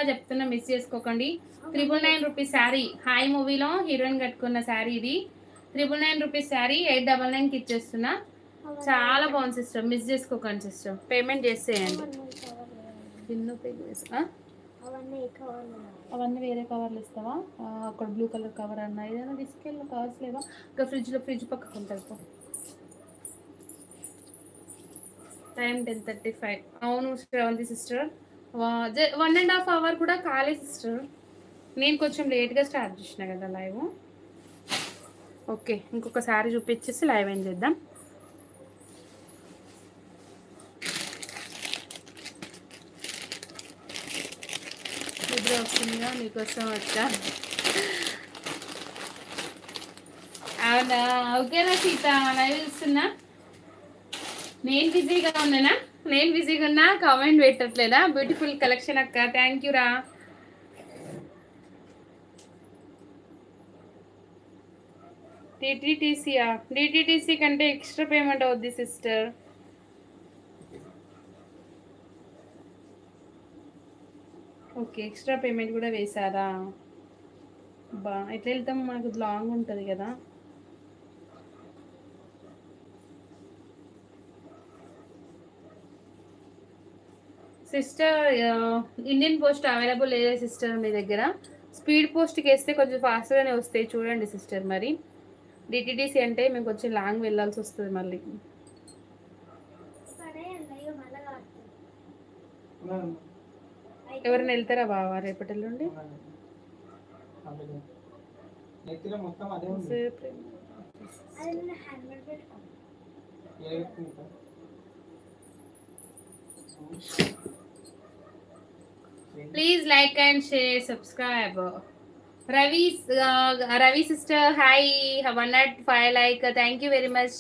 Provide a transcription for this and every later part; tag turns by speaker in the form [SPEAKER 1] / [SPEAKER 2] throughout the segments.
[SPEAKER 1] చెప్తున్నా, మిస్ చేసుకోకండి. 999 rupees sari. Hi మూవీలో హీరోయిన్ కట్టుకున్న శారీ ఇది. 999 రూపీస్ శారీ 899కి ఇచ్చేస్తున్నా. చాలా బాగుంది సిస్టర్, మిస్ చేసుకోకండి సిస్టర్. పేమెంట్ చేసేయండి. అవన్నీ వేరే కవర్లు ఇస్తావా? అక్కడ బ్లూ కలర్ కవర్ అన్నా ఏదైనా తీసుకెళ్ళి కవర్స్ లేవా? ఇంకా ఫ్రిడ్జ్ పక్కకు ఉంటుంది. టైం 10:35. అవును శ్రవంతి సిస్టర్, 1.5 అవర్ కూడా కాలేదు సిస్టర్. నేను కొంచెం లేట్గా స్టార్ట్ చేసిన కదా లైవ్. ఓకే, ఇంకొకసారి చూపించేసి లైవ్ ఏం చేద్దాం. నిద్ర వస్తుందిగా, మీకోసం వచ్చా. అవునా, ఓకేనా సీత, లైవ్ చూస్తున్నా. నేను బిజీగా ఉన్నా, కామెంట్ పెట్టట్లేదా? బ్యూటిఫుల్ కలెక్షన్ అక్క, థ్యాంక్ యూ రా. డిటిటీసీ కంటే ఎక్స్ట్రా పేమెంట్ అవుద్ది సిస్టర్. ఓకే, ఎక్స్ట్రా పేమెంట్ కూడా వేసారా? ఎట్లా వెళ్తాం, మనకు లాంగ్ ఉంటుంది కదా. సిస్టర్, ఇండియన్ పోస్ట్ అవైలబుల్ లేదా సిస్టర్ మీ దగ్గర? స్పీడ్ పోస్ట్కి వేస్తే కొంచెం ఫాస్ట్గానే వస్తాయి చూడండి సిస్టర్. మరి డిటిటీసీ అంటే మేము కొంచెం లాంగ్ వెళ్ళాల్సి వస్తుంది మళ్ళీ. ఎవరైనా వెళ్తారా బావా రేపటి నుండి? Please like and share, subscribe. Ravi sister hi, 105 like, thank you very much.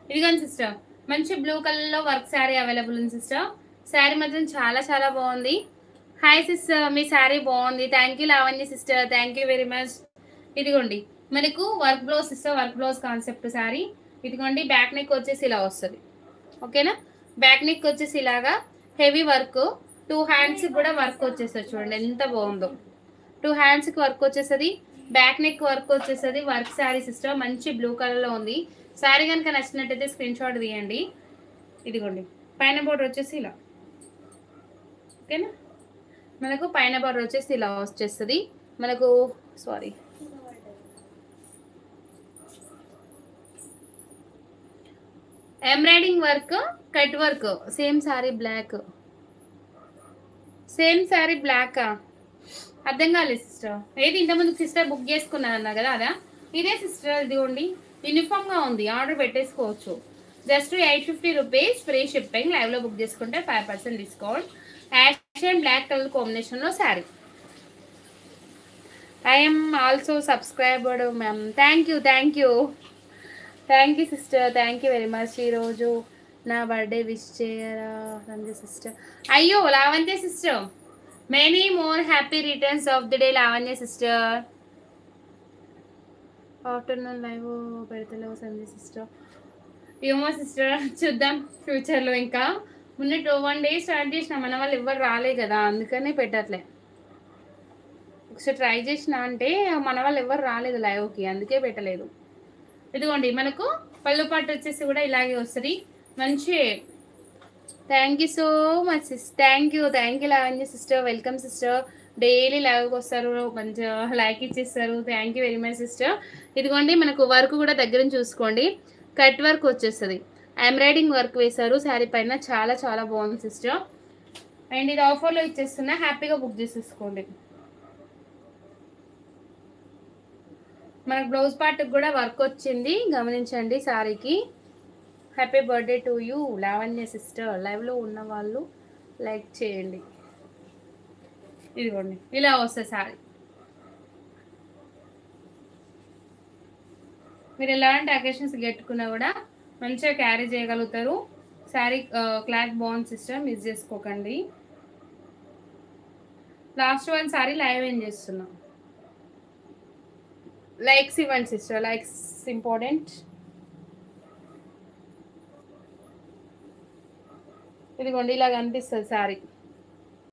[SPEAKER 1] ఇదిగోండి సిస్టర్, మంచి బ్లూ కలర్లో వర్క్ శారీ అవైలబుల్ ఉంది సిస్టర్. శారీ మాత్రం చాలా చాలా బాగుంది. హాయ్ సిస్టర్, మీ శారీ బాగుంది, thank you Lavanya sister, thank you very much. ఇదిగోండి మనకు work blouse sister, work blouse concept sari. ఇదిగోండి బ్యాక్ నెక్ వచ్చేసి ఇలా వస్తుంది. ఓకేనా, బ్యాక్ నెక్ వచ్చేసి ఇలాగా హెవీ వర్క్. 2 హ్యాండ్స్కి కూడా వర్క్ వచ్చేస్తుంది. చూడండి ఎంత బాగుందో. 2 హ్యాండ్స్కి వర్క్ వచ్చేస్తుంది, బ్యాక్ నెక్ వర్క్ వచ్చేస్తుంది. వర్క్ శారీ సిస్టర్, మంచి బ్లూ కలర్లో ఉంది. శారీ కనుక నచ్చినట్టయితే స్క్రీన్ షాట్ తీయండి. ఇదిగోండి పైన బోర్డర్ వచ్చేసి ఇలా. ఓకేనా, మనకు పైన బోర్డర్ వచ్చేసి ఇలా వచ్చేస్తుంది. మనకు embroidering work, cut work. Same sari black. అర్థం కాలేదు సిస్టర్. ఏది ఇంతకుముందు సిస్టర్ బుక్ చేసుకున్నారన్నా కదా, అదా? ఇదే సిస్టర్, ఇదిగోండి యూనిఫామ్గా ఉంది, ఆర్డర్ పెట్టేసుకోవచ్చు. Just 850 rupees, free shipping. లైవ్లో బుక్ చేసుకుంటే 5% discount. Ash and black colour కాంబినేషన్లో sari. I'm also subscribed ma'am, thank you sister, thank you very much. ఈరోజు నా బర్త్డే విష్ చేయరా లావణ్య సిస్టర్? అయ్యో Lavanya sister, many more happy returns of the day Lavanya sister. Afternoon live పెడతలేవు Sandhya sister. ఏమో sister, చూద్దాం ఫ్యూచర్లో. ఇంకా మొన్న 1 డే స్టార్ట్ చేసిన, మన వాళ్ళు ఎవ్వరు రాలే కదా, అందుకనే పెట్టట్లే. ఒకసారి ట్రై చేసిన అంటే మన వాళ్ళు ఎవరు రాలేదు లైవ్కి, అందుకే పెట్టలేదు. ఇదిగోండి మనకు పళ్ళు పట్టు వచ్చేసి కూడా ఇలాగే వస్తుంది మంచి. Thank you so much sis, thank you Lavanya sister, welcome sister. Daily లైవ్కి వస్తారు, మంచిగా లైక్ ఇచ్చేస్తారు, thank you very much sister. ఇదిగోండి మనకు వర్క్ కూడా దగ్గర చూసుకోండి, కట్ వర్క్ వచ్చేస్తుంది, ఎంబ్రాయిడింగ్ వర్క్ వేశారు శారీ పైన, చాలా చాలా బాగుంది సిస్టర్. అండ్ ఇది ఆఫర్లో ఇచ్చేస్తున్నా, హ్యాపీగా బుక్ చేసేసుకోండి. మనకు బ్లౌజ్ పార్ట్కి కూడా వర్క్ వచ్చింది, గమనించండి శారీకి. Happy birthday to you Lavanya sister. లైవ్లో ఉన్న వాళ్ళు లైక్ చేయండి. ఇదిగోండి ఇలా వస్తుంది శారీ. మీరు ఎలాంటి అకేషన్స్ కట్టుకున్నా కూడా మంచిగా క్యారీ చేయగలుగుతారు. శారీ క్లాత్ బాగుంది సిస్టర్, మిస్ చేసుకోకండి. లాస్ట్ 1 శారీ లైవ్ ఏం చేస్తున్నాం. లైక్స్ ఇవ్వండి సిస్టర్, లైక్స్ ఇంపార్టెంట్. ఇదిగోండి ఇలా కనిపిస్తుంది శారీ.